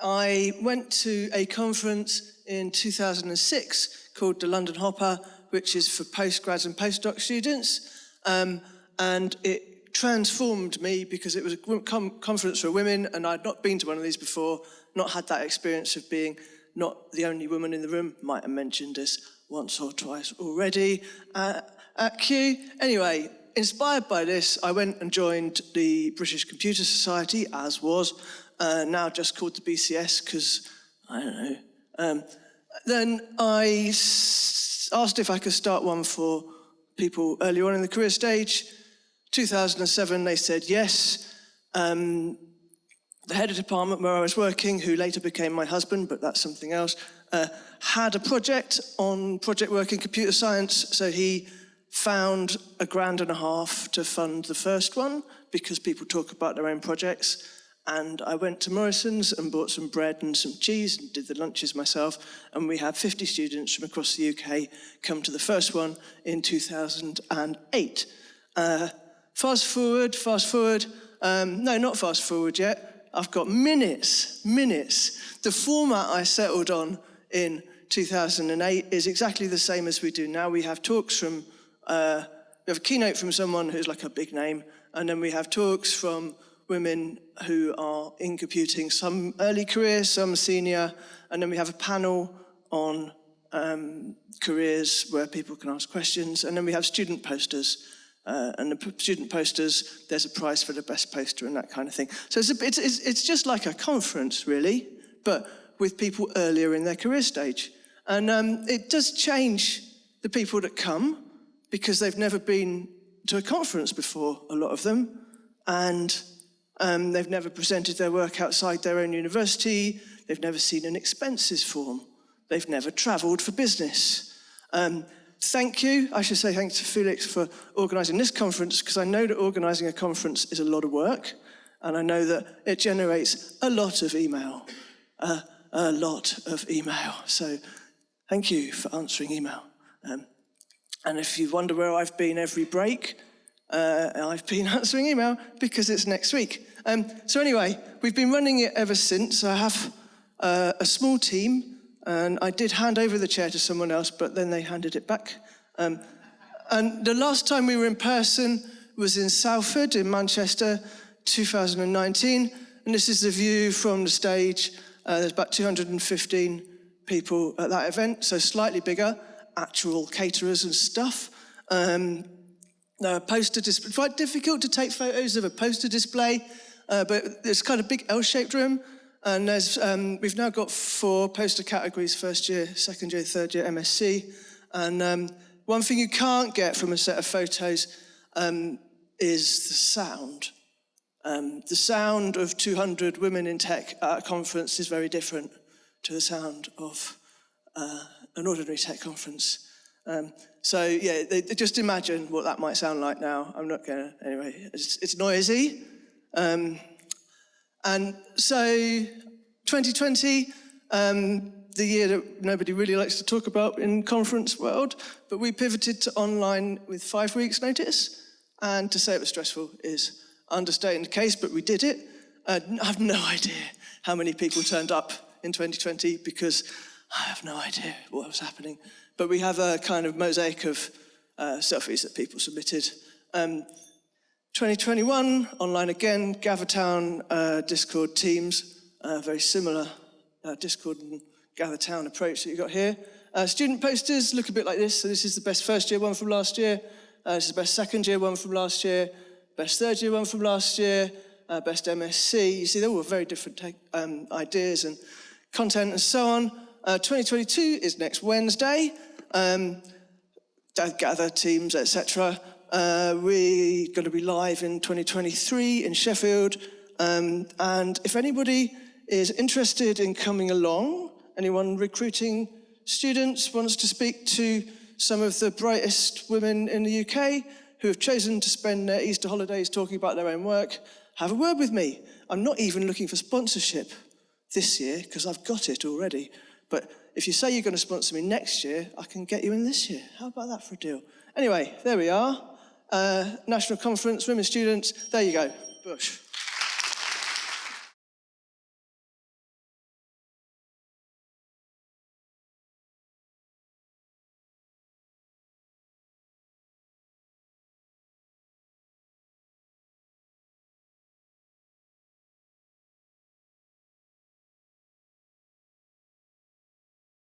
I went to a conference in 2006 called the London Hopper, which is for postgrads and postdoc students. And it transformed me because it was a conference for women, and I'd not been to one of these before, not had that experience of being not the only woman in the room. Might have mentioned this once or twice already at Q. Anyway, inspired by this, I went and joined the British Computer Society, as was, now just called the BCS, because, I don't know. Then I asked if I could start one for people early on in the career stage. 2007, they said yes. The head of department where I was working, who later became my husband, but that's something else, had a project on project work in computer science, so he found £1.5 grand to fund the first one, because people talk about their own projects. And I went to Morrison's and bought some bread and some cheese and did the lunches myself, and we had 50 students from across the UK come to the first one in 2008. Fast forward, no, not fast forward yet. I've got minutes. The format I settled on in 2008 is exactly the same as we do now. We have talks from, we have a keynote from someone who's like a big name, and then we have talks from women who are in computing, some early career, some senior, and then we have a panel on careers where people can ask questions, and then we have student posters. And the student posters, there's a prize for the best poster and that kind of thing. So it's just like a conference, really, but with people earlier in their career stage. And it does change the people that come, because they've never been to a conference before, a lot of them, and they've never presented their work outside their own university, they've never seen an expenses form, they've never travelled for business. Thank you. I should say thanks to Felix for organising this conference, because I know that organising a conference is a lot of work, and I know that it generates a lot of email. A lot of email. So thank you for answering email. And if you wonder where I've been every break, I've been answering email because it's next week. So anyway, we've been running it ever since. I have a small team. And I did hand over the chair to someone else, but then they handed it back. And the last time we were in person was in Salford, in Manchester, 2019. And this is the view from the stage. There's about 215 people at that event, so slightly bigger, actual caterers and stuff. Poster display, quite difficult to take photos of a poster display, but it's kind of big L-shaped room. And there's, we've now got 4 poster categories: first year, second year, third year, MSc. And one thing you can't get from a set of photos is the sound. The sound of 200 women in tech at a conference is very different to the sound of an ordinary tech conference. So yeah, just imagine what that might sound like now. I'm not gonna, anyway, it's noisy. And so 2020, the year that nobody really likes to talk about in conference world, but we pivoted to online with 5 weeks notice. And to say it was stressful is understating the case, but we did it. I have no idea how many people turned up in 2020, because I have no idea what was happening. But we have a kind of mosaic of selfies that people submitted. 2021, online again, GatherTown, Discord, Teams, very similar Discord and GatherTown approach that you got here. Student posters look a bit like this. So this is the best first year one from last year. This is the best second year one from last year. Best third year one from last year. Best MSc. You see, they're all very different ideas and content and so on. 2022 is next Wednesday. Gather, Teams, etc. We're going to be live in 2023 in Sheffield. And if anybody is interested in coming along, anyone recruiting students wants to speak to some of the brightest women in the UK who have chosen to spend their Easter holidays talking about their own work, have a word with me. I'm not even looking for sponsorship this year, because I've got it already. But if you say you're going to sponsor me next year, I can get you in this year. How about that for a deal? Anyway, there we are. National Conference, Women Students. There you go. Bush.